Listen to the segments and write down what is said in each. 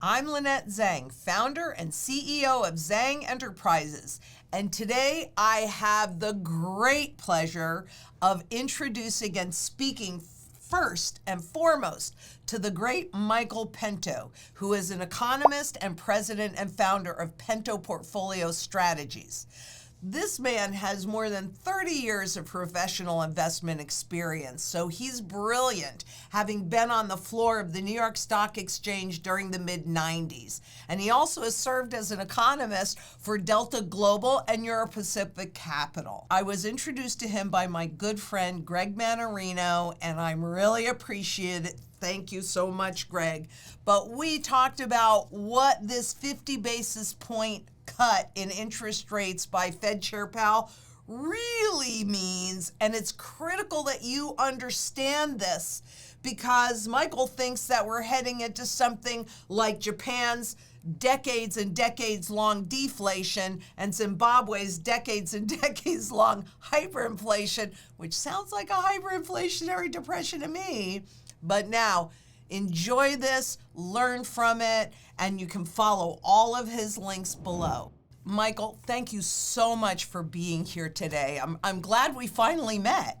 I'm Lynette Zang, founder and CEO of Zang Enterprises, and today I have the great pleasure of introducing and speaking first and foremost to the great Michael Pento, who is an economist and president and founder of Pento Portfolio Strategies. This man has more than 30 years of professional investment experience, so he's brilliant, having been on the floor of the New York Stock Exchange during the mid-90s. And he also has served as an economist for Delta Global and Euro-Pacific Capital. I was introduced to him by my good friend Greg Manarino, and I'm really appreciative. Thank you so much, Greg. But we talked about what this 50 basis point cut in interest rates by Fed Chair Powell really means, and it's critical that you understand this because Michael thinks that we're heading into something like Japan's decades and decades long deflation and Zimbabwe's decades and decades long hyperinflation, which sounds like a hyperinflationary depression to me. But now, enjoy this, learn from it, and you can follow all of his links below. Michael, thank you so much for being here today. I'm glad we finally met.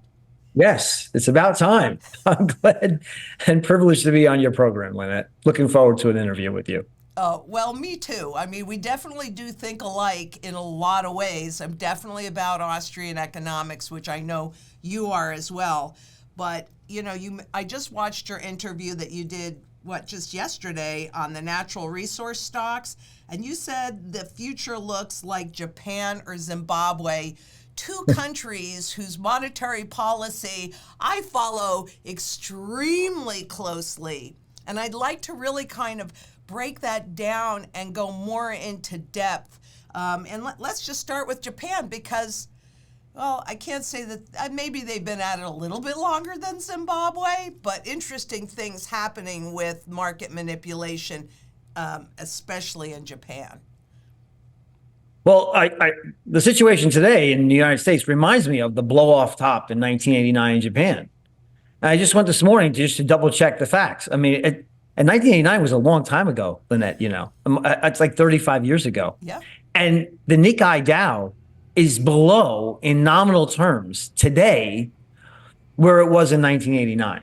Yes, it's about time. I'm glad and privileged to be on your program, Lynette. Looking forward to an interview with you. Well, me too. I mean, we definitely do think alike in a lot of ways. I'm definitely about Austrian economics, which I know you are as well. But, I just watched your interview that you did, just yesterday on the natural resource stocks. And you said the future looks like Japan or Zimbabwe, two countries whose monetary policy I follow extremely closely. And I'd like to really kind of break that down and go more into depth. And let's just start with Japan because, well, I can't say that maybe they've been at it a little bit longer than Zimbabwe, but interesting things happening with market manipulation, especially in Japan. Well, the situation today in the United States reminds me of the blow-off top in 1989 in Japan. I just went this morning to double check the facts. I mean, and 1989 was a long time ago, Lynette, it's like 35 years ago. Yeah. And the Nikkei Dow is below in nominal terms today where it was in 1989.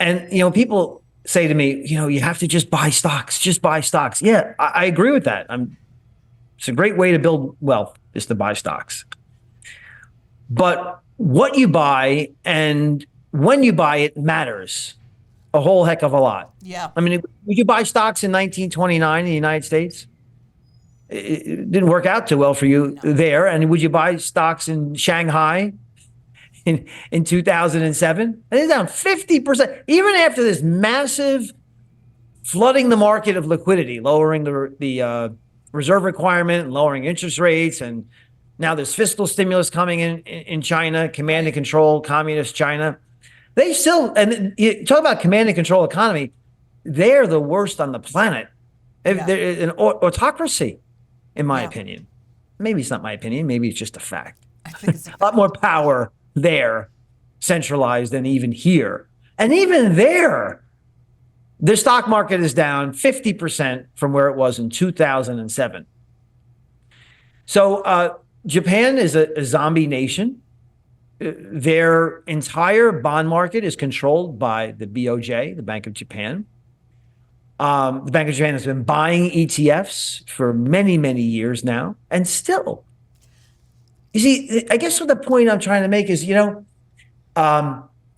And, people say to me, you have to just buy stocks. Yeah, I agree with that. It's a great way to build wealth is to buy stocks. But what you buy and when you buy it matters a whole heck of a lot. Yeah. I mean, would you buy stocks in 1929 in the United States? It didn't work out too well for you there. And would you buy stocks in Shanghai in 2007? And it's down 50%. Even after this massive flooding the market of liquidity, lowering the reserve requirement and lowering interest rates. And now there's fiscal stimulus coming in China, command and control, communist China. They still, and you talk about command and control economy, they're the worst on the planet. Yeah. They're an autocracy. In my opinion. Maybe it's not my opinion. Maybe it's just a fact. I think it's a lot more power there, centralized than even here. And even there, the stock market is down 50% from where it was in 2007. So Japan is a zombie nation. Their entire bond market is controlled by the BOJ, the Bank of Japan. The Bank of Japan has been buying ETFs for many, many years now, and still. You see, I guess what the point I'm trying to make is,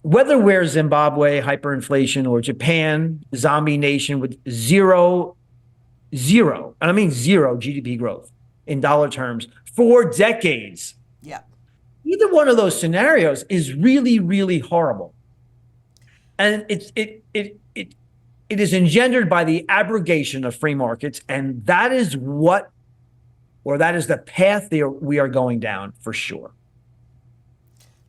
whether we're Zimbabwe, hyperinflation, or Japan, zombie nation with zero, and I mean zero GDP growth in dollar terms for decades. Yeah. Either one of those scenarios is really, really horrible. And it is engendered by the abrogation of free markets, and that is the path we are going down for sure.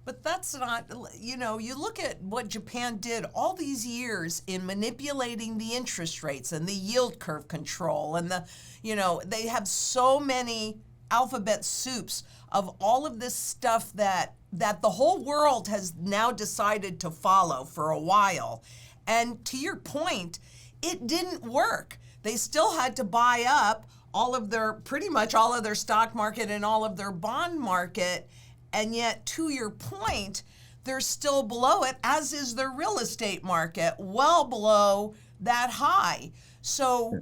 But that's not, you look at what Japan did all these years in manipulating the interest rates and the yield curve control and they have so many alphabet soups of all of this stuff that the whole world has now decided to follow for a while. And to your point, it didn't work they still had to buy up pretty much all of their stock market and all of their bond market. And yet, to your point, they're still below it, as is their real estate market, well below that high. So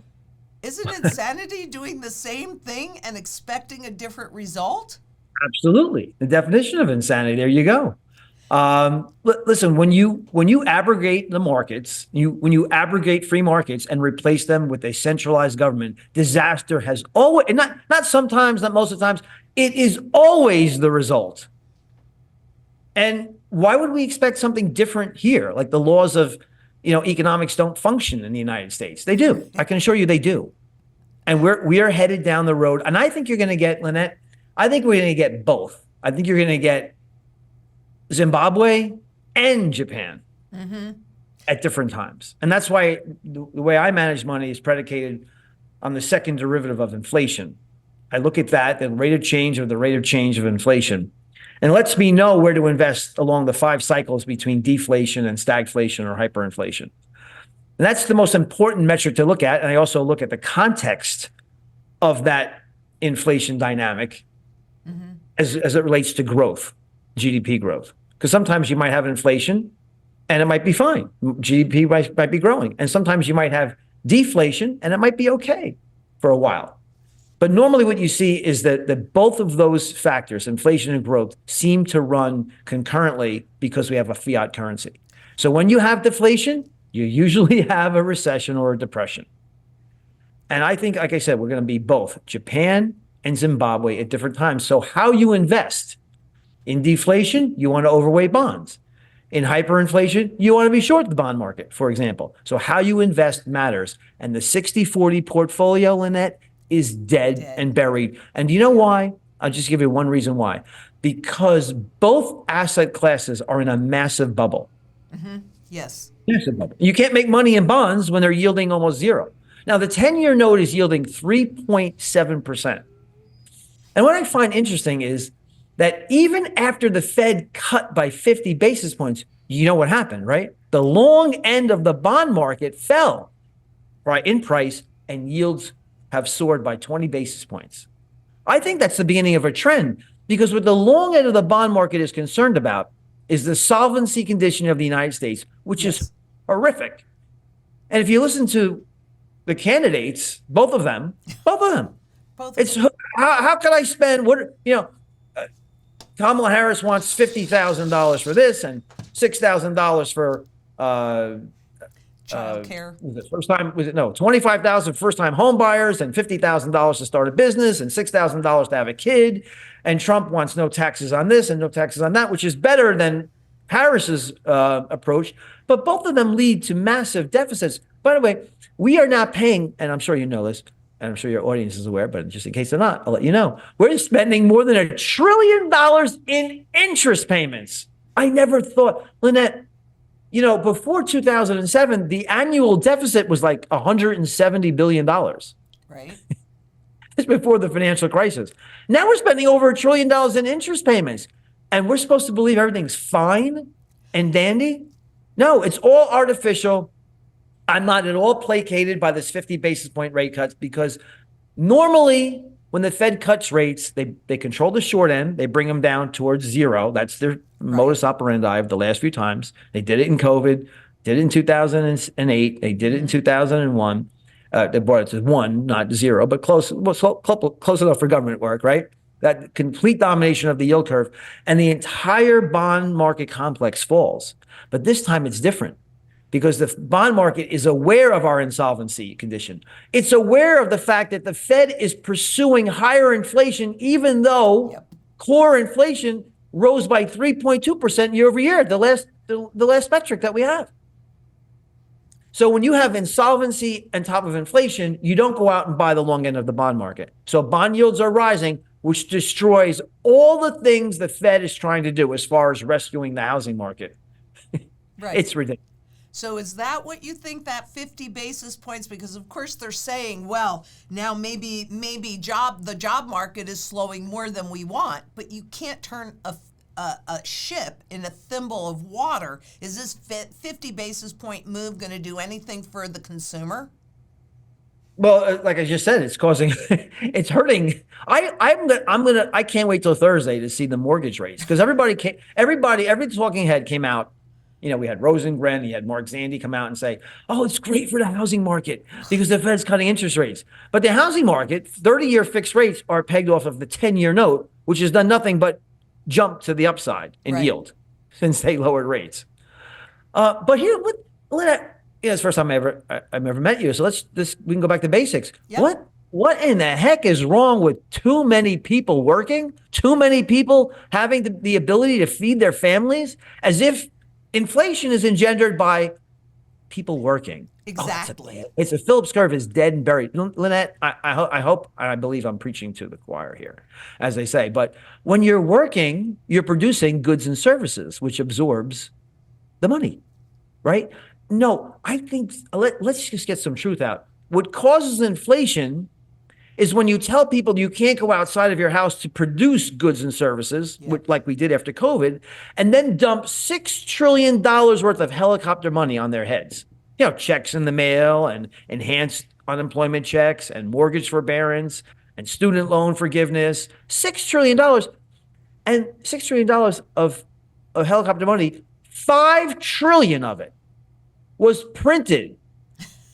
isn't insanity doing the same thing and expecting a different result? Absolutely. The definition of insanity. There you go. Listen, when you abrogate the markets, when you abrogate free markets and replace them with a centralized government, disaster has always, and not sometimes, not most of the times, it is always the result. And why would we expect something different here? Like the laws of, economics don't function in the United States. They do. I can assure you they do. And we are headed down the road. And I think you're going to get, Lynette, I think we're going to get both. I think you're going to get Zimbabwe and Japan at different times. And that's why the way I manage money is predicated on the second derivative of inflation. I look at that, the rate of change of the rate of change of inflation, and lets me know where to invest along the 5 cycles between deflation and stagflation or hyperinflation. And that's the most important metric to look at. And I also look at the context of that inflation dynamic as it relates to growth, GDP growth. Because sometimes you might have inflation and it might be fine. GDP might be growing. And sometimes you might have deflation and it might be okay for a while. But normally what you see is that both of those factors, inflation and growth, seem to run concurrently because we have a fiat currency. So when you have deflation, you usually have a recession or a depression. And I think, like I said, we're going to be both Japan and Zimbabwe at different times. So how you invest in deflation, you want to overweight bonds. In hyperinflation, you want to be short the bond market, for example. So how you invest matters. And the 60-40 portfolio, Lynette, is dead and buried. And do you know why? I'll just give you one reason why. Because both asset classes are in a massive bubble. Yes. Massive bubble. You can't make money in bonds when they're yielding almost zero. Now, the 10-year note is yielding 3.7%. And what I find interesting is that even after the Fed cut by 50 basis points, you know what happened, right? The long end of the bond market fell, right, in price, and yields have soared by 20 basis points. I think that's the beginning of a trend, because what the long end of the bond market is concerned about is the solvency condition of the United States, which is horrific. And if you listen to the candidates, both of them, it's how can I spend Kamala Harris wants $50,000 for this and $6,000 for childcare. $25,000 first-time home buyers and $50,000 to start a business and $6,000 to have a kid. And Trump wants no taxes on this and no taxes on that, which is better than Harris's approach. But both of them lead to massive deficits. By the way, we are not paying, and I'm sure you know this, and I'm sure your audience is aware, but just in case they're not, I'll let you know. We're spending more than $1 trillion in interest payments. I never thought, Lynette, before 2007, the annual deficit was like $170 billion. Right. It's before the financial crisis. Now we're spending over $1 trillion in interest payments. And we're supposed to believe everything's fine and dandy? No, it's all artificial. I'm not at all placated by this 50 basis point rate cuts, because normally when the Fed cuts rates, they control the short end. They bring them down towards zero. That's their modus operandi of the last few times. They did it in COVID, did it in 2008. They did it in 2001. They brought it to 1, not 0, but close enough for government work, right? That complete domination of the yield curve, and the entire bond market complex falls. But this time it's different, because the bond market is aware of our insolvency condition. It's aware of the fact that the Fed is pursuing higher inflation, even though core inflation rose by 3.2% year over year, the last metric that we have. So when you have insolvency on top of inflation, you don't go out and buy the long end of the bond market. So bond yields are rising, which destroys all the things the Fed is trying to do as far as rescuing the housing market. Right. It's ridiculous. So is that what you think, that 50 basis points? Because of course they're saying, well, now maybe the job market is slowing more than we want, but you can't turn a ship in a thimble of water. Is this 50 basis point move going to do anything for the consumer? Well, like I just said, it's causing, it's hurting. I can't wait till Thursday to see the mortgage rates because every talking head came out. You know, we had Rosengren, you had Mark Zandi come out and say, "Oh, it's great for the housing market because the Fed's cutting interest rates." But the housing market, 30-year fixed rates are pegged off of the 10-year note, which has done nothing but jump to the upside in Right. yield since they lowered rates. But here, it's the first time I've ever met you. So we can go back to basics. Yeah. What in the heck is wrong with too many people working? Too many people having the ability to feed their families, as if inflation is engendered by people working. Exactly. It's a Phillips curve is dead and buried. Lynette, I hope, I believe I'm preaching to the choir here, as they say. But when you're working, you're producing goods and services, which absorbs the money, right? No, I think let's just get some truth out. What causes inflation is when you tell people you can't go outside of your house to produce goods and services, like we did after COVID, and then dump $6 trillion worth of helicopter money on their heads. You know, checks in the mail and enhanced unemployment checks and mortgage forbearance and student loan forgiveness, $6 trillion. And $6 trillion of helicopter money, 5 trillion of it was printed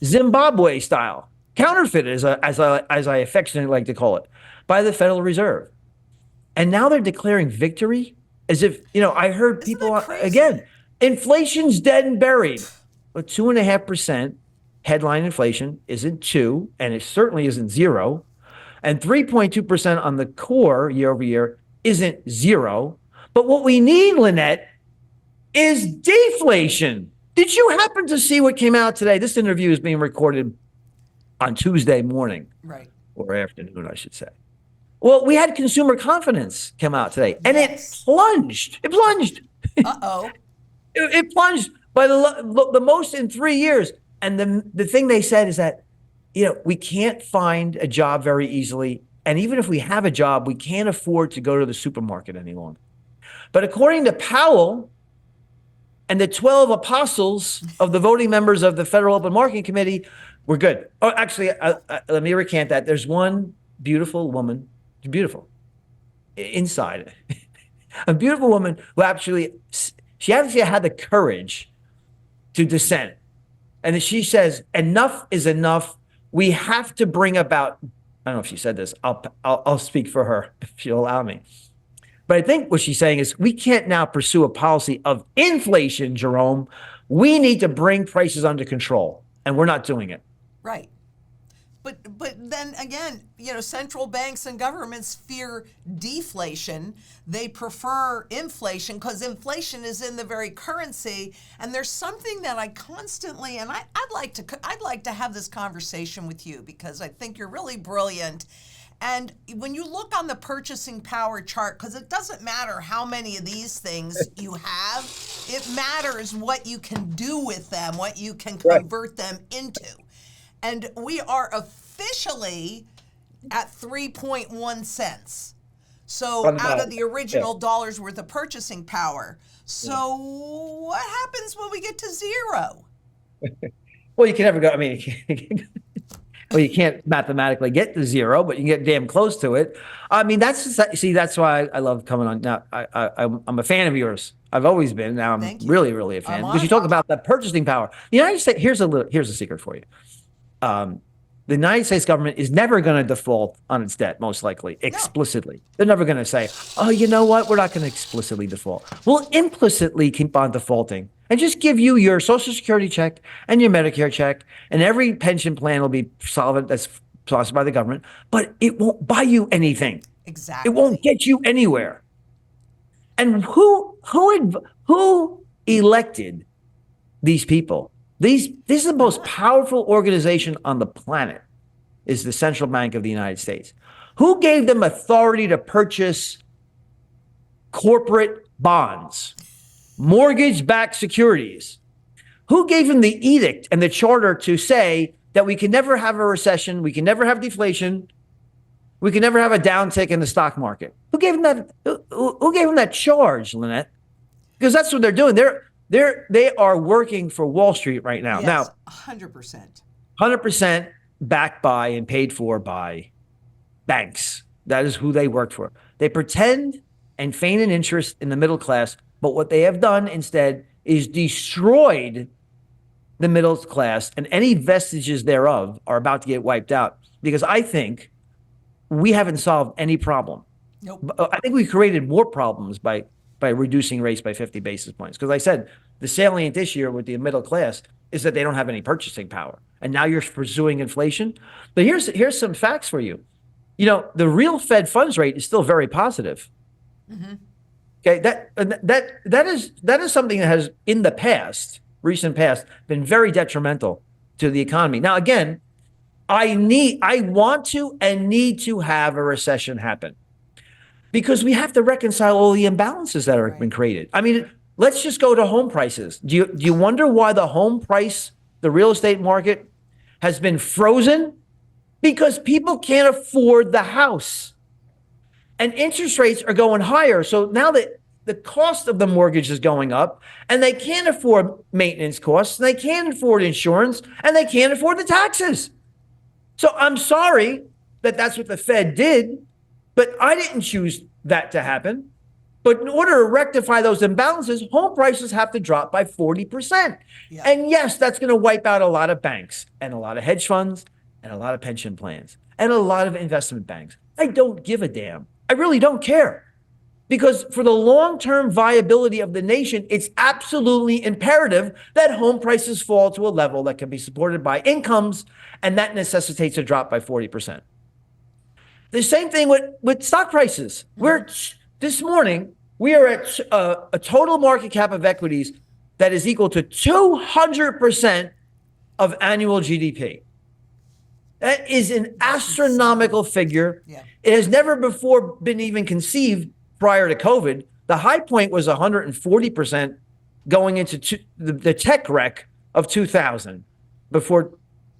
Zimbabwe style, counterfeited, as I affectionately like to call it, by the Federal Reserve. And now they're declaring victory as if, I heard Isn't people, that crazy? again, inflation's dead and buried. But 2.5% headline inflation isn't 2, and it certainly isn't 0. And 3.2% on the core year over year isn't 0. But what we need, Lynette, is deflation. Did you happen to see what came out today? This interview is being recorded on Tuesday morning. Right. Or afternoon, I should say. Well, we had consumer confidence come out today, and Yes. it plunged. It plunged. Uh-oh. It plunged by the most in 3 years. And the thing they said is that, we can't find a job very easily. And even if we have a job, we can't afford to go to the supermarket any longer. But according to Powell and the 12 apostles of the voting members of the Federal Open Market Committee, we're good. Oh, actually, let me recant that. There's one beautiful woman, beautiful, inside, a beautiful woman who she actually had the courage to dissent. And she says, enough is enough. We have to bring about, I don't know if she said this, I'll speak for her if she'll allow me. But I think what she's saying is we can't now pursue a policy of inflation, Jerome. We need to bring prices under control, and we're not doing it. Right. But then again, central banks and governments fear deflation. They prefer inflation because inflation is in the very currency. And there's something that I constantly, and I'd like to have this conversation with you because I think you're really brilliant. And when you look on the purchasing power chart, because it doesn't matter how many of these things you have, it matters what you can do with them, what you can convert them into. And we are officially at 3.1 cents. So out of the original dollar's worth of purchasing power. So what happens when we get to 0? Well, you can never go. I mean, well, you can't mathematically get to 0, but you can get damn close to it. I mean, that's why I love coming on. Now, I'm a fan of yours. I've always been. Now I'm really, really a fan because you talk about that purchasing power. The United States. Here's a secret for you. The United States government is never going to default on its debt, most likely, explicitly. No. They're never going to say, oh, you know what? We're not going to explicitly default. We'll implicitly keep on defaulting and just give you your Social Security check and your Medicare check, and every pension plan will be solvent that's sponsored by the government, but it won't buy you anything. Exactly. It won't get you anywhere. And who elected these people? This is the most powerful organization on the planet, is the Central Bank of the United States. Who gave them authority to purchase corporate bonds, mortgage-backed securities? Who gave them the edict and the charter to say that we can never have a recession, we can never have deflation, we can never have a downtick in the stock market? Who gave them that? Who gave them that charge, Lynette? Because that's what they're doing. They are working for Wall Street right now. Yes, now, 100%. 100%. backed by and paid for by banks. That is who they work for. They pretend and feign an interest in the middle class, but what they have done instead is destroyed the middle class, and any vestiges thereof are about to get wiped out, because I think we haven't solved any problem. Nope. I think we created more problems by reducing rates by 50 basis points. Because I said the salient this year with the middle class is that they don't have any purchasing power. And now you're pursuing inflation. But here's some facts for you. You know, the real Fed funds rate is still very positive. Mm-hmm. Okay, that is something that has in the past, recent past, been very detrimental to the economy. Now, again, I want to and need to have a recession happen, because we have to reconcile all the imbalances that have been created. I mean, let's just go to home prices. Do you wonder why the home price, the real estate market, has been frozen? Because people can't afford the house. And interest rates are going higher. So now that the cost of the mortgage is going up, and they can't afford maintenance costs, and they can't afford insurance, and they can't afford the taxes. So I'm sorry that that's what the Fed did, but I didn't choose that to happen. But in order to rectify those imbalances, home prices have to drop by 40%. Yeah. And yes, that's going to wipe out a lot of banks and a lot of hedge funds and a lot of pension plans and a lot of investment banks. I don't give a damn. I really don't care. Because for the long-term viability of the nation, it's absolutely imperative that home prices fall to a level that can be supported by incomes, and that necessitates a drop by 40%. The same thing with stock prices. This morning, we are at a total market cap of equities that is equal to 200% of annual GDP. That is an astronomical figure. Yeah. It has never before been even conceived prior to COVID. The high point was 140% going into the tech wreck of 2000, before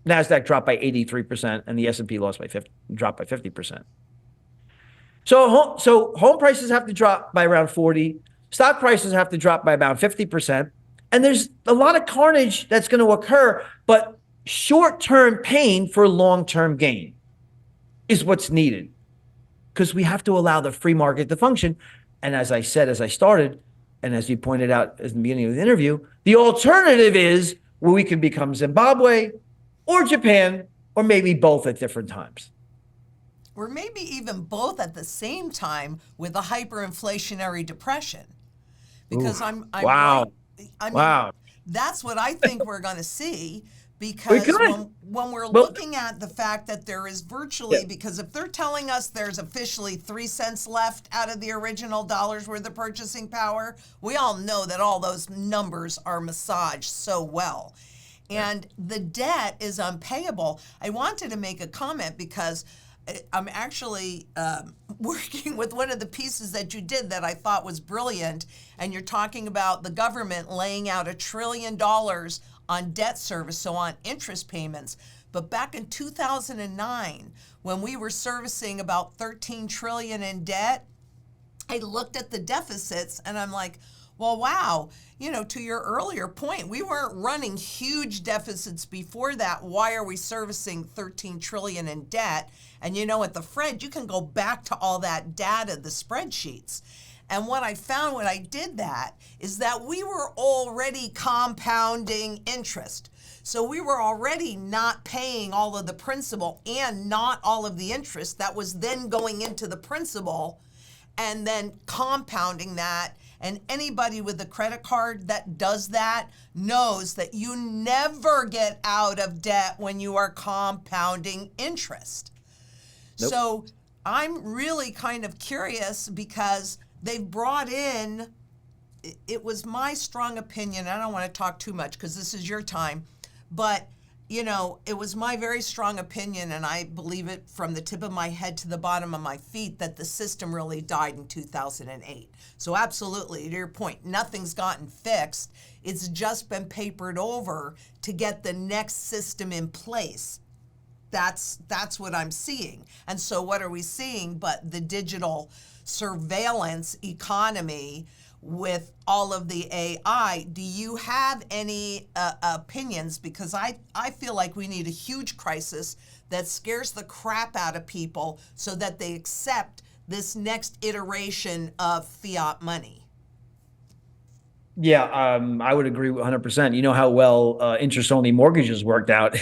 NASDAQ dropped by 83% and the S&P dropped by 50%. So home prices have to drop by around 40. Stock prices have to drop by about 50%. And there's a lot of carnage that's going to occur, but short-term pain for long-term gain is what's needed, because we have to allow the free market to function. And as I said, as I started, and as you pointed out at the beginning of the interview, the alternative is where we can become Zimbabwe or Japan, or maybe both at different times. Or maybe even both at the same time with a hyperinflationary depression. Because I'm wow. Right. I mean, wow. That's what I think we're going to see. Because when we're looking at the fact that there is virtually, because if they're telling us there's officially 3 cents left out of the original dollars worth of purchasing power, we all know that all those numbers are massaged so well. And the debt is unpayable. I wanted to make a comment because I'm actually working with one of the pieces that you did that I thought was brilliant. And you're talking about the government laying out $1 trillion on debt service, so on interest payments. But back in 2009, when we were servicing about 13 trillion in debt, I looked at the deficits and I'm like, well, wow, to your earlier point, we weren't running huge deficits before that. Why are we servicing 13 trillion in debt? And at the Fed, you can go back to all that data, the spreadsheets. And what I found when I did that is that we were already compounding interest. So we were already not paying all of the principal and not all of the interest that was then going into the principal and then compounding that. And anybody with a credit card that does that knows that you never get out of debt when you are compounding interest. Nope. So I'm really kind of curious because they've brought in, it was my strong opinion, I don't want to talk too much because this is your time, but it was my very strong opinion, and I believe it from the tip of my head to the bottom of my feet, that the system really died in 2008. So absolutely, to your point, nothing's gotten fixed. It's just been papered over to get the next system in place. That's what I'm seeing. And so what are we seeing but the digital surveillance economy with all of the AI. Do you have any opinions? Because I feel like we need a huge crisis that scares the crap out of people so that they accept this next iteration of fiat money. Yeah, I would agree 100%. You know how well interest-only mortgages worked out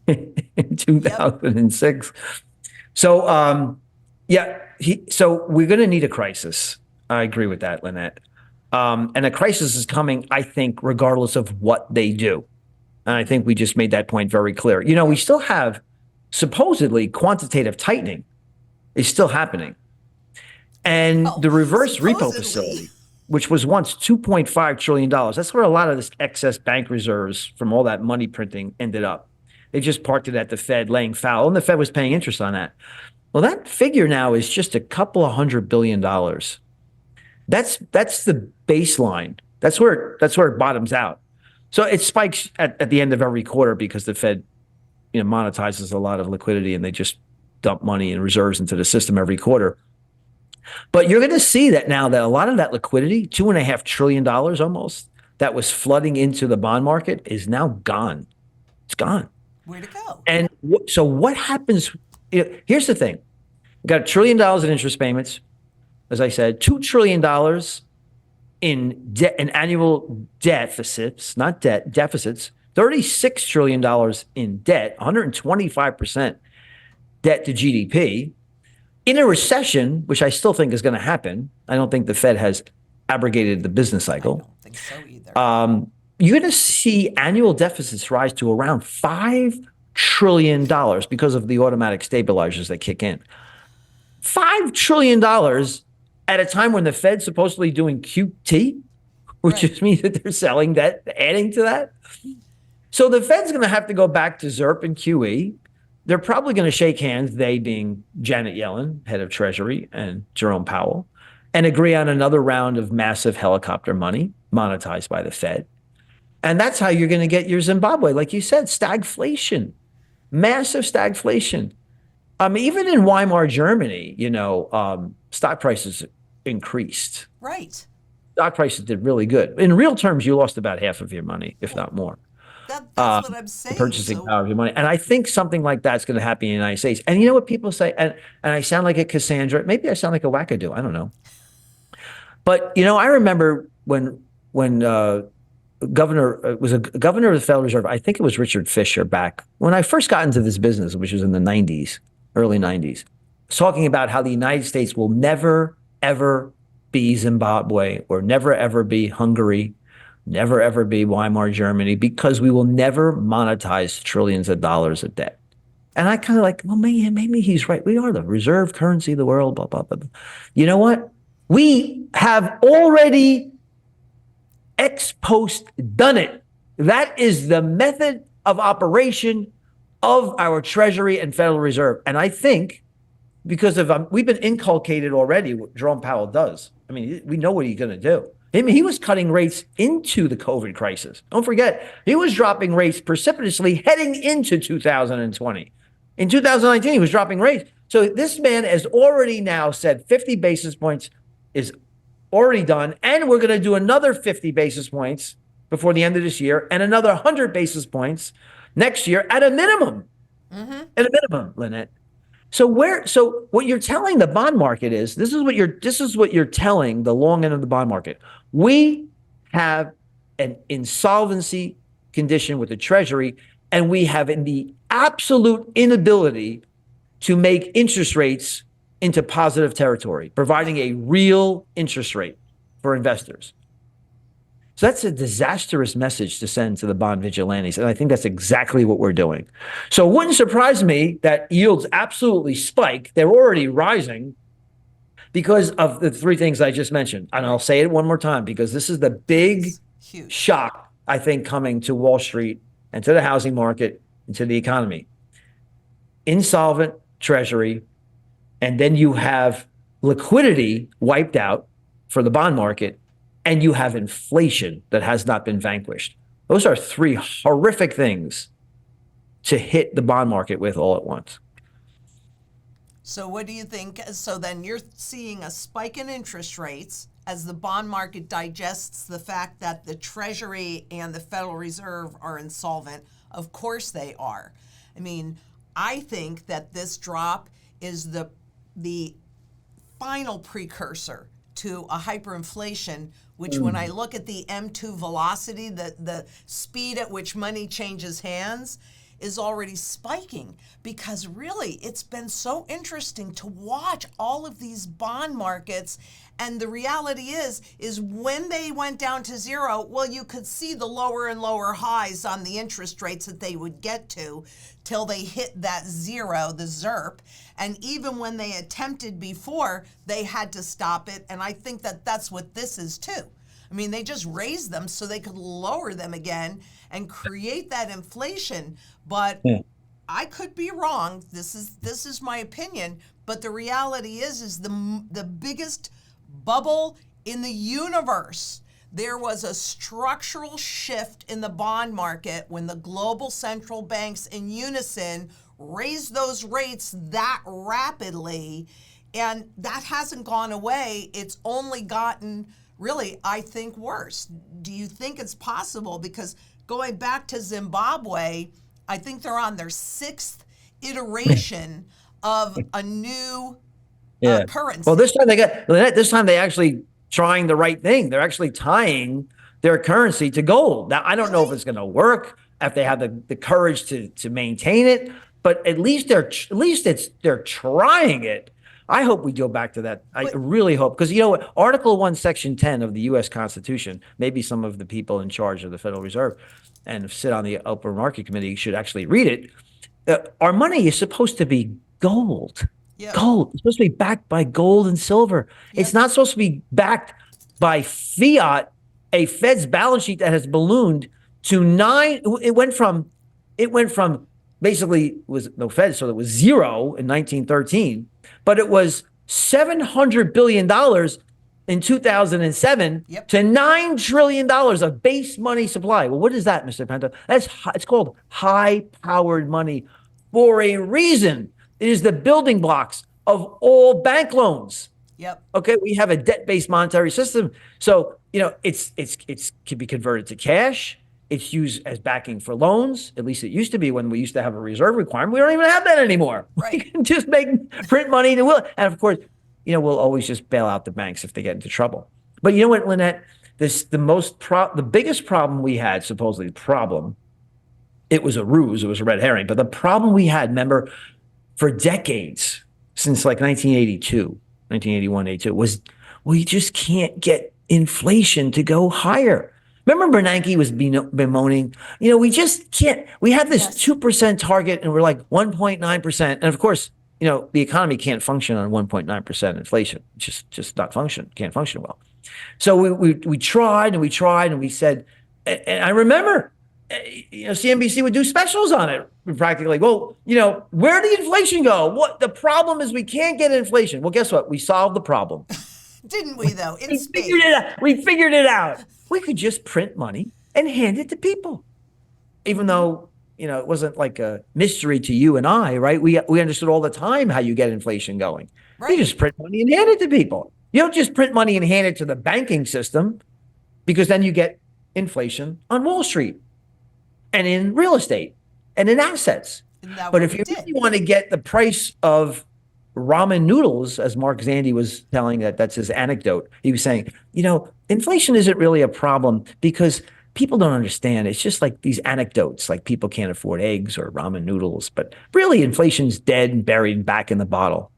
in 2006. So, so we're going to need a crisis. I agree with that, Lynette. And a crisis is coming, I think, regardless of what they do. And I think we just made that point very clear. You know, we still have supposedly quantitative tightening is still happening. And the reverse repo facility, which was once $2.5 trillion, that's where a lot of this excess bank reserves from all that money printing ended up. They just parked it at the Fed laying foul, and the Fed was paying interest on that. Well, that figure now is just a couple of $100 billion. That's the baseline. That's where it bottoms out. So it spikes at the end of every quarter because the Fed, monetizes a lot of liquidity and they just dump money and reserves into the system every quarter. But you're going to see that now that a lot of that liquidity, $2.5 trillion almost, that was flooding into the bond market is now gone. It's gone. Where'd it go? And so what happens? Here's the thing. We've got $1 trillion in interest payments. As I said, $2 trillion in annual deficits, not debt, deficits, $36 trillion in debt, 125% debt to GDP. In a recession, which I still think is going to happen, I don't think the Fed has abrogated the business cycle. I don't think so either. You're going to see annual deficits rise to around $5 trillion because of the automatic stabilizers that kick in. $5 trillion at a time when the Fed's supposedly doing QT, which just means that they're selling debt, adding to that. So the Fed's going to have to go back to ZIRP and QE. They're probably going to shake hands, they being Janet Yellen, head of Treasury, and Jerome Powell, and agree on another round of massive helicopter money monetized by the Fed. And that's how you're going to get your Zimbabwe, like you said, stagflation, massive stagflation. Even in Weimar, Germany, stock prices increased. Right. Stock prices did really good. In real terms, you lost about half of your money, if not more. That's what I'm saying. The purchasing power of your money. And I think something like that's going to happen in the United States. And you know what people say? And I sound like a Cassandra. Maybe I sound like a wackadoo. I don't know. But, I remember when governor was a governor of the Federal Reserve, I think it was Richard Fisher back when I first got into this business, which was in the 90s, early 90s, talking about how the United States will never, ever be Zimbabwe or never, ever be Hungary, never, ever be Weimar, Germany, because we will never monetize trillions of dollars of debt. And I kind of like, well, maybe he's right. We are the reserve currency of the world, blah, blah, blah. You know what? We have already ex post done it. That is the method of operation of our Treasury and Federal Reserve. And I think because of we've been inculcated already what Jerome Powell does. I mean, we know what he's going to do. I mean, he was cutting rates into the COVID crisis. Don't forget, he was dropping rates precipitously heading into 2020. In 2019, he was dropping rates. So this man has already now said 50 basis points is already done. And we're going to do another 50 basis points before the end of this year and another 100 basis points next year at a minimum. Mm-hmm. At a minimum, Lynette. So what you're telling the bond market is this is what you're telling the long end of the bond market. We have an insolvency condition with the Treasury, and we have the absolute inability to make interest rates into positive territory, providing a real interest rate for investors. So that's a disastrous message to send to the bond vigilantes. And I think that's exactly what we're doing. So it wouldn't surprise me that yields absolutely spike. They're already rising because of the three things I just mentioned. And I'll say it one more time because this is the big shock, I think, coming to Wall Street and to the housing market and to the economy. Insolvent Treasury, and then you have liquidity wiped out for the bond market, and you have inflation that has not been vanquished. Those are three horrific things to hit the bond market with all at once. So what do you think? So then you're seeing a spike in interest rates as the bond market digests the fact that the Treasury and the Federal Reserve are insolvent. Of course they are. I mean, I think that this drop is the final precursor to a hyperinflation, which when I look at the M2 velocity, the speed at which money changes hands, is already spiking, because really it's been so interesting to watch all of these bond markets. And the reality is when they went down to zero, well, you could see the lower and lower highs on the interest rates that they would get to till they hit that zero, the ZERP. And even when they attempted before, they had to stop it. And I think that that's what this is too. I mean, they just raised them so they could lower them again and create that inflation. But I could be wrong. This is my opinion. But the reality is the biggest bubble in the universe. There was a structural shift in the bond market when the global central banks in unison raised those rates that rapidly. And that hasn't gone away. It's only gotten really, I think, worse. Do you think it's possible? Because going back to Zimbabwe, I think they're on their 6th iteration of a new currency. Well, this time they actually trying the right thing. They're actually tying their currency to gold. Now, I don't know if it's going to work, if they have the courage to maintain it, but at least they're trying it. I hope we go back to that. I really hope, because Article 1, Section 10 of the U.S. Constitution, maybe some of the people in charge of the Federal Reserve and sit on the Open Market Committee should actually read it. Our money is supposed to be gold. Yep. Gold. It's supposed to be backed by gold and silver. Yep. It's not supposed to be backed by fiat, a Fed's balance sheet that has ballooned to 9. It went from basically was no Fed, so it was 0 in 1913, but it was $700 billion in 2007 to $9 trillion of base money supply. Well, what is that, Mr. Pento? It's called high-powered money for a reason. It is the building blocks of all bank loans. Yep. Okay, we have a debt-based monetary system, so it's can be converted to cash. It's used as backing for loans. At least it used to be when we used to have a reserve requirement. We don't even have that anymore. Right. We can just print money to will. And of course, we'll always just bail out the banks if they get into trouble. But you know what, Lynette? The biggest problem we had, supposedly it was a ruse. It was a red herring. But the problem we had, remember, for decades, since like 1981, 82, was we just can't get inflation to go higher. Remember Bernanke was bemoaning, we just can't, we have this 2% target and we're like 1.9%. And of course, the economy can't function on 1.9% inflation. It's just not can't function well. So we tried and we said, and I remember, CNBC would do specials on it practically. Well, where did the inflation go? What the problem is, we can't get inflation. Well, guess what? We solved the problem. Didn't we though? We figured it out. We could just print money and hand it to people, even though it wasn't like a mystery to you and I, right? We understood all the time how you get inflation going. Right. You just print money and hand it to people. You don't just print money and hand it to the banking system, because then you get inflation on Wall Street and in real estate and in assets. But if you really want to get the price of ramen noodles, as Mark Zandi was telling, that's his anecdote. He was saying, inflation isn't really a problem because people don't understand. It's just like these anecdotes, like people can't afford eggs or ramen noodles, but really inflation's dead and buried back in the bottle.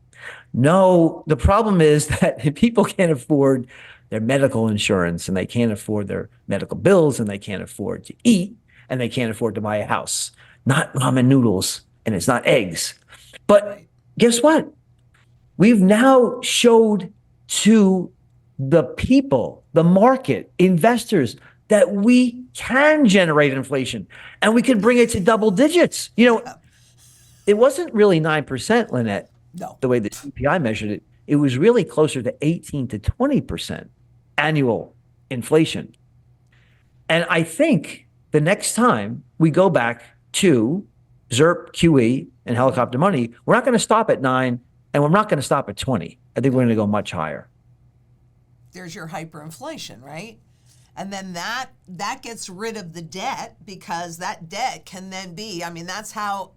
No, the problem is that people can't afford their medical insurance, and they can't afford their medical bills, and they can't afford to eat, and they can't afford to buy a house. Not ramen noodles, and it's not eggs. But guess what? We've now showed to the people, the market, investors, that we can generate inflation and we can bring it to double digits. It wasn't really 9%, Lynette. No. The way the CPI measured it, it was really closer to 18 to 20% annual inflation. And I think the next time we go back to ZERP, QE, and helicopter money, we're not going to stop at 9. And we're not going to stop at 20. I think we're going to go much higher. there's your hyperinflation, right? And then that gets rid of the debt, because that debt can then be, I mean, that's how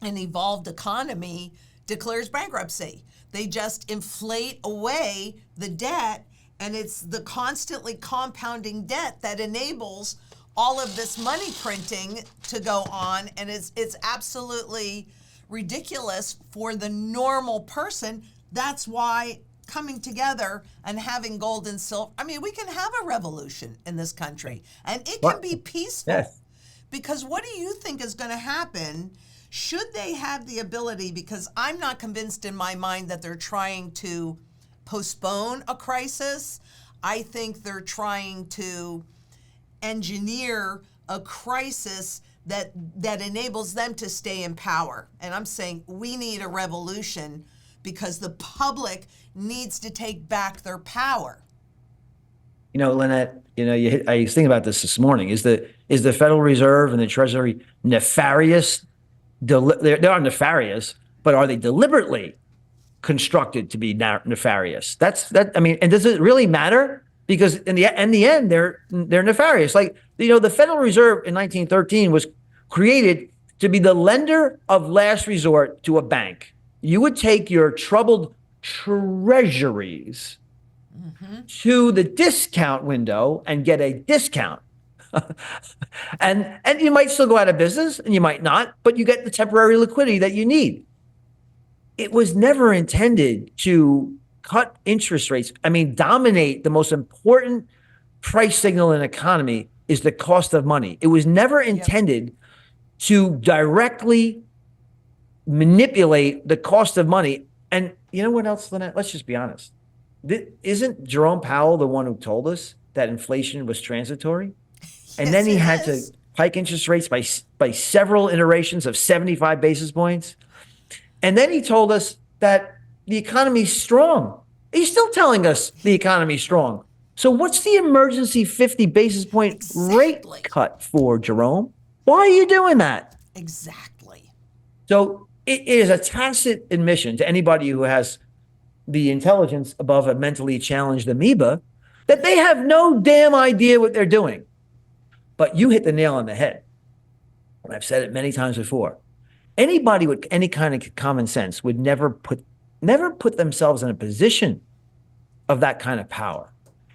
an evolved economy declares bankruptcy. They just inflate away the debt, and it's the constantly compounding debt that enables all of this money printing to go on, and it's absolutely ridiculous for the normal person. That's why coming together and having gold and silver, I mean, we can have a revolution in this country, and it can be peaceful. Yes. Because what do you think is going to happen should they have the ability? Because I'm not convinced in my mind that they're trying to postpone a crisis. I think they're trying to engineer a crisis that enables them to stay in power. And I'm saying we need a revolution, because the public needs to take back their power. You know, Lynette, I was thinking about this morning. Is the Federal Reserve and the Treasury nefarious? They are nefarious, but are they deliberately constructed to be nefarious? I mean, and does it really matter? Because in the end, they're nefarious. Like, the Federal Reserve in 1913 was created to be the lender of last resort to a bank. You would take your troubled treasuries to the discount window and get a discount. and you might still go out of business, and you might not, but you get the temporary liquidity that you need. It was never intended to cut interest rates. I mean, dominate the most important price signal in an economy is the cost of money. It was never intended to directly manipulate the cost of money. And you know what else, Lynette? Let's just be honest. Isn't Jerome Powell the one who told us that inflation was transitory? And then he had to hike interest rates by several iterations of 75 basis points. And then he told us that the economy's strong. He's still telling us the economy's strong. So what's the emergency 50 basis point rate cut for, Jerome? Why are you doing that? Exactly. So it is a tacit admission to anybody who has the intelligence above a mentally challenged amoeba that they have no damn idea what they're doing. But you hit the nail on the head. And I've said it many times before. Anybody with any kind of common sense would never put themselves in a position of that kind of power.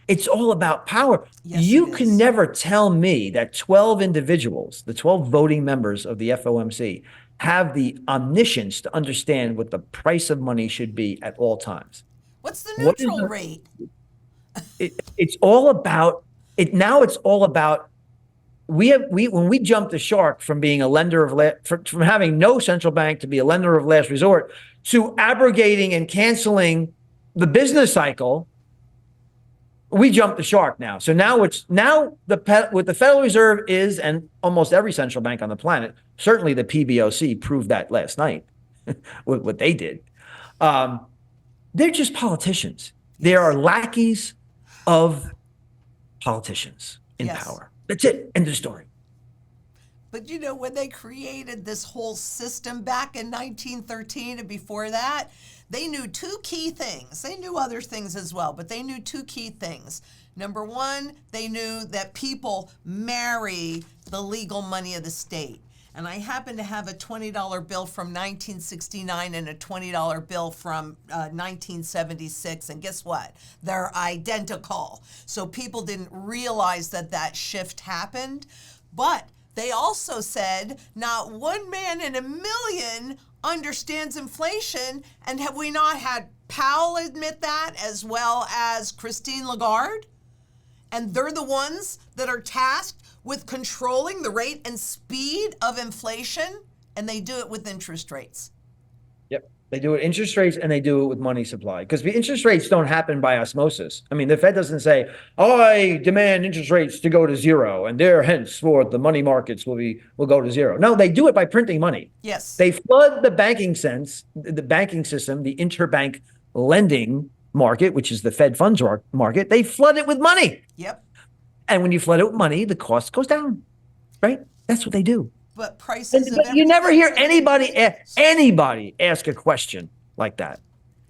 It's all about power. Yes, you can never tell me that 12 individuals, the 12 voting members of the FOMC, have the omniscience to understand what the price of money should be at all times. What's the neutral rate? It's all about it. Now it's all about when we jumped the shark from being a lender from having no central bank to be a lender of last resort to abrogating and canceling the business cycle. We jumped the shark now. So now what the Federal Reserve is, and almost every central bank on the planet, certainly the PBOC proved that last night with what they did. They're just politicians. They are lackeys of politicians in power. That's it. End of story. But when they created this whole system back in 1913 and before that, they knew two key things. They knew other things as well, but they knew two key things. Number one, they knew that people marry the legal money of the state. And I happen to have a $20 bill from 1969 and a $20 bill from 1976. And guess what? They're identical. So people didn't realize that shift happened. But they also said not one man in a million understands inflation. And have we not had Powell admit that, as well as Christine Lagarde? And they're the ones that are tasked with controlling the rate and speed of inflation, and they do it with interest rates. Yep. They do it interest rates, and they do it with money supply, because the interest rates don't happen by osmosis. I mean, the Fed doesn't say, I demand interest rates to go to zero, and there henceforth the money markets will go to zero. No, they do it by printing money. Yes. They flood the banking system, the interbank lending market, which is the Fed funds market. They flood it with money. Yep. And when you flood it with money, the cost goes down, right? That's what they do. But prices. But you never hear anybody ask a question like that.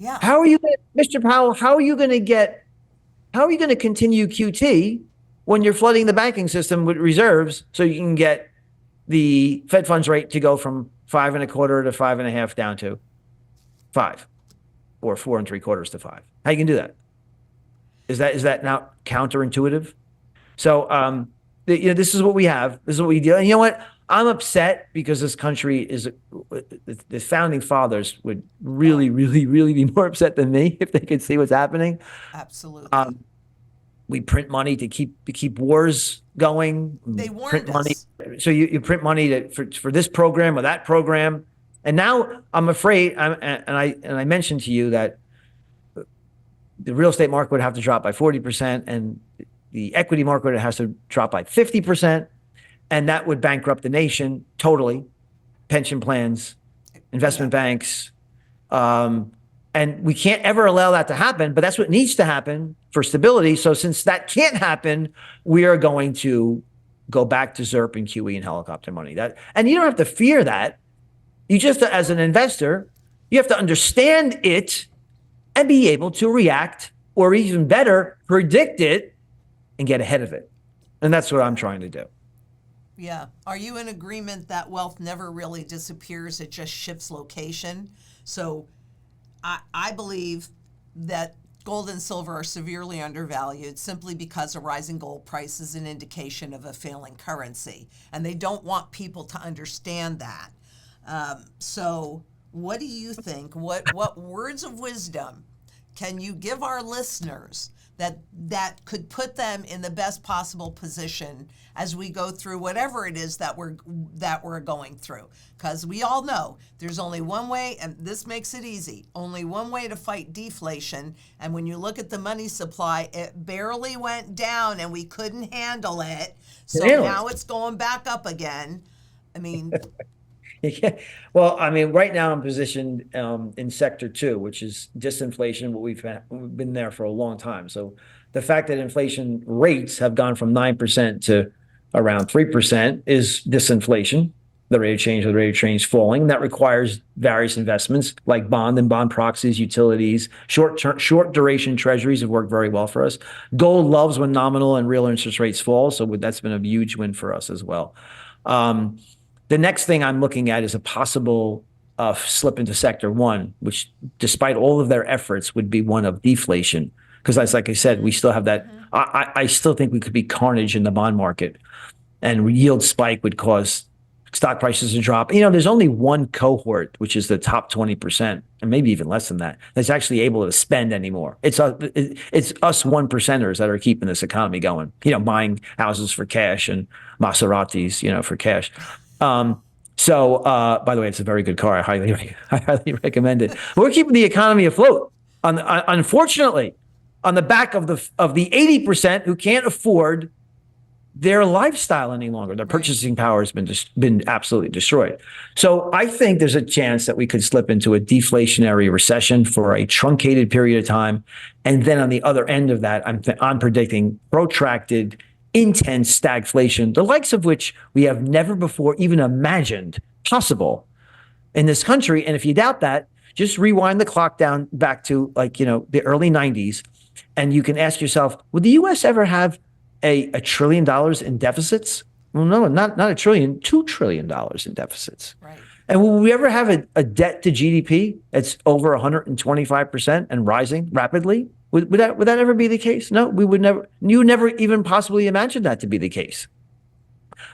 Yeah. How are you, Mr. Powell? How are you going to continue QT when you're flooding the banking system with reserves so you can get the Fed funds rate to go from 5.25 to 5.5 down to 5, or 4.75 to 5? How you can do that? Is that now counterintuitive? So, this is what we have. This is what we do. And you know what? I'm upset because this country is, the founding fathers would really, really, really be more upset than me if they could see what's happening. Absolutely. We print money to keep wars going. They Print warned money. us. So you print money for this program or that program. And now I'm afraid, I mentioned to you that the real estate market would have to drop by 40%, and the equity market has to drop by 50%, and that would bankrupt the nation totally. Pension plans, investment banks, and we can't ever allow that to happen. But that's what needs to happen for stability. So since that can't happen, we are going to go back to ZERP and QE and helicopter money. And you don't have to fear that. You just, as an investor, you have to understand it and be able to react, or even better, predict it and get ahead of it. And that's what I'm trying to do. Yeah. Are you in agreement that wealth never really disappears? It just shifts location. So I believe that gold and silver are severely undervalued simply because a rising gold price is an indication of a failing currency. And they don't want people to understand that. So what do you think? What words of wisdom can you give our listeners that could put them in the best possible position as we go through whatever it is that we're going through? Because we all know there's only one way, and this makes it easy, only one way to fight deflation. And when you look at the money supply, it barely went down and we couldn't handle it. So now it's going back up again. I mean... Yeah. Well, I mean, right now I'm positioned in sector 2, which is disinflation. We've been there for a long time. So the fact that inflation rates have gone from 9% to around 3% is disinflation. The rate of change falling. That requires various investments like bond and bond proxies, utilities, short duration treasuries have worked very well for us. Gold loves when nominal and real interest rates fall. So that's been a huge win for us as well. The next thing I'm looking at is a possible slip into sector 1, which, despite all of their efforts, would be one of deflation. Because, like I said, we still have that. I still think we could be carnage in the bond market, and yield spike would cause stock prices to drop. There's only one cohort, which is the top 20%, and maybe even less than that, that's actually able to spend anymore. It's us 1%ers that are keeping this economy going. Buying houses for cash and Maseratis, for cash. So, by the way, it's a very good car. I highly recommend it. We're keeping the economy afloat. Unfortunately, on the back of the 80% who can't afford their lifestyle any longer. Their purchasing power has been absolutely destroyed. So I think there's a chance that we could slip into a deflationary recession for a truncated period of time, and then on the other end of that, I'm predicting protracted, intense stagflation, the likes of which we have never before even imagined possible in this country. And if you doubt that, just rewind the clock down back to the early 90s, and you can ask yourself, would the U.S. ever have a $1 trillion in deficits? Well, no, not $1 trillion, $2 trillion in deficits. Right. And will we ever have a debt to GDP that's over 125% and rising rapidly? Would that ever be the case? No, we would never. You would never even possibly imagine that to be the case.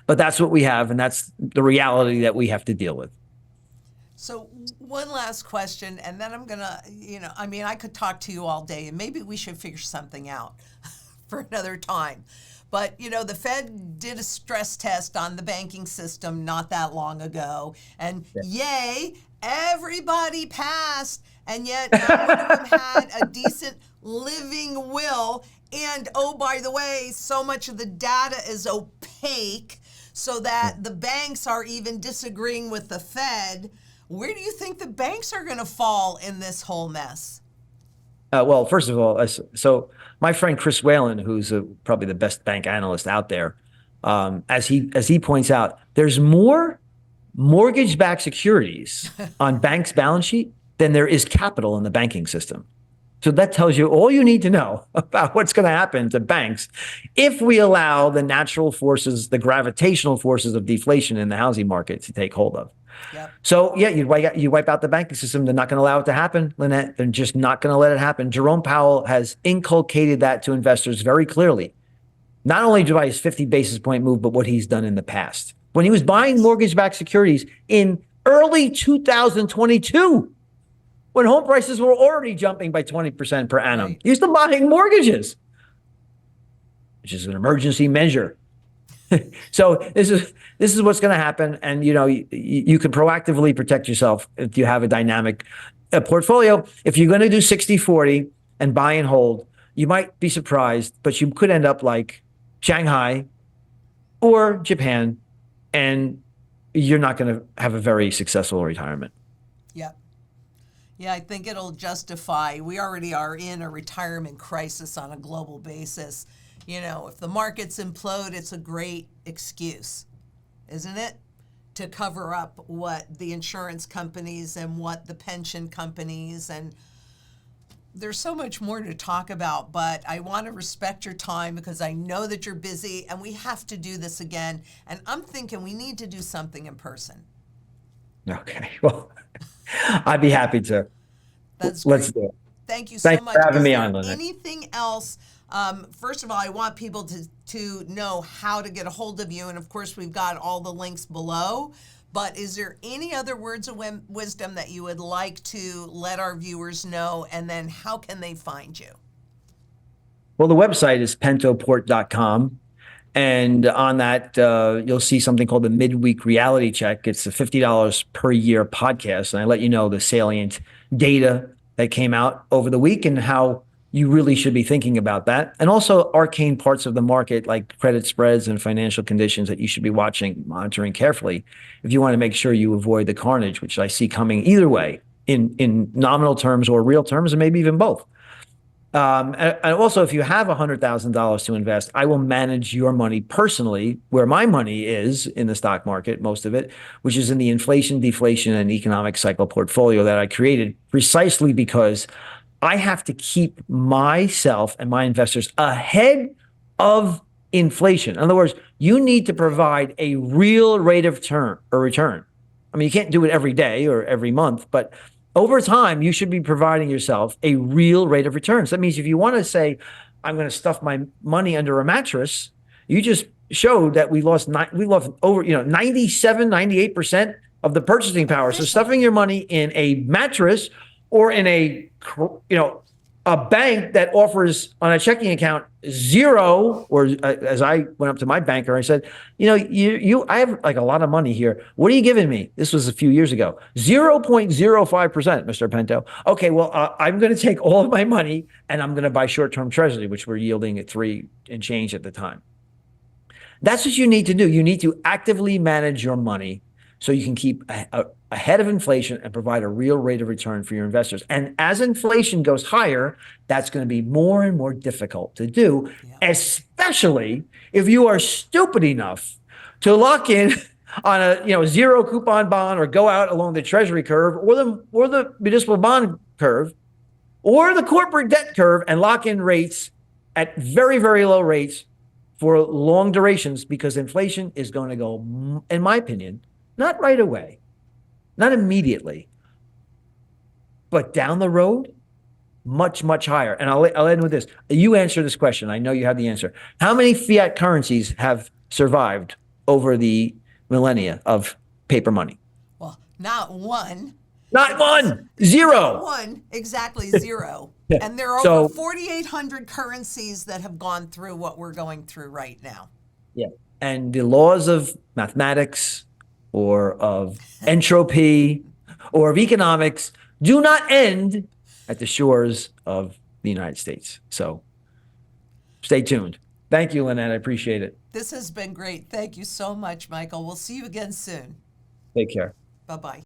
But that's what we have, and that's the reality that we have to deal with. So one last question, and then I'm gonna, I could talk to you all day, and maybe we should figure something out for another time. But, the Fed did a stress test on the banking system not that long ago, and yay, everybody passed, and yet none of them had a decent living will. And, oh, by the way, so much of the data is opaque so that the banks are even disagreeing with the Fed. Where do you think the banks are going to fall in this whole mess? Well, first of all, so my friend Chris Whalen, who's probably the best bank analyst out there, as he points out, there's more mortgage-backed securities on banks' balance sheet than there is capital in the banking system. So that tells you all you need to know about what's going to happen to banks if we allow the natural forces, the gravitational forces of deflation in the housing market to take hold of. Yep. So yeah, you wipe out the banking system. They're not going to allow it to happen, Lynette. They're just not going to let it happen. Jerome Powell has inculcated that to investors very clearly. Not only by his 50 basis point move, but what he's done in the past. When he was buying mortgage-backed securities in early 2022, when home prices were already jumping by 20% per annum, Right. he was still buying mortgages, which is an emergency measure. So this is what's going to happen, and you can proactively protect yourself if you have a dynamic portfolio. If you're going to do 60-40 and buy and hold, you might be surprised, but you could end up like Shanghai or Japan, and you're not going to have a very successful retirement. Yep. Yeah, I think it'll justify. We already are in a retirement crisis on a global basis. If the markets implode, it's a great excuse, isn't it? To cover up what the insurance companies and what the pension companies, and there's so much more to talk about, but I want to respect your time because I know that you're busy and we have to do this again. And I'm thinking we need to do something in person. Okay. Well, I'd be happy to. That's great. Let's do it. Thank you so Thanks much. for having Is me there on, Lynette. anything else? First of all, I want people to know how to get a hold of you. And of course, we've got all the links below. But is there any other words of wisdom that you would like to let our viewers know? And then how can they find you? Well, the website is pentoport.com. And on that, you'll see something called the Midweek Reality Check. It's a $50 per year podcast. And I let you know the salient data that came out over the week and how you really should be thinking about that. And also arcane parts of the market like credit spreads and financial conditions that you should be watching, monitoring carefully if you want to make sure you avoid the carnage, which I see coming either way in nominal terms or real terms, and maybe even both. And also, if you have $100,000 to invest, I will manage your money personally, where my money is in the stock market, most of it, which is in the inflation, deflation, and economic cycle portfolio that I created precisely because I have to keep myself and my investors ahead of inflation. In other words, you need to provide a real rate of return. I mean, you can't do it every day or every month, but over time, you should be providing yourself a real rate of return. So that means if you want to say, I'm going to stuff my money under a mattress, you just showed that we lost over 97, 98% of the purchasing power. So stuffing your money in a mattress or in a bank that offers on a checking account 0, or as I went up to my banker, I said, I have like a lot of money here. What are you giving me? This was a few years ago. 0.05%, Mr. Pento. Okay, well, I'm going to take all of my money and I'm going to buy short-term treasury, which were yielding at 3 and change at the time. That's what you need to do. You need to actively manage your money so you can keep ahead of inflation and provide a real rate of return for your investors. And as inflation goes higher, that's going to be more and more difficult to do, especially if you are stupid enough to lock in on a 0 coupon bond or go out along the treasury curve or the municipal bond curve or the corporate debt curve and lock in rates at very, very low rates for long durations, because inflation is going to go, in my opinion, not right away, not immediately, but down the road, much, much higher. And I'll end with this. You answer this question. I know you have the answer. How many fiat currencies have survived over the millennia of paper money? Well, not one. Not one. 0. Not one. Exactly 0. Yeah. And there are over 4,800 currencies that have gone through what we're going through right now. Yeah. And the laws of mathematics or of entropy or of economics do not end at the shores of the United States. So stay tuned. Thank you, Lynette. I appreciate it. This has been great. Thank you so much, Michael. We'll see you again soon. Take care. Bye-bye.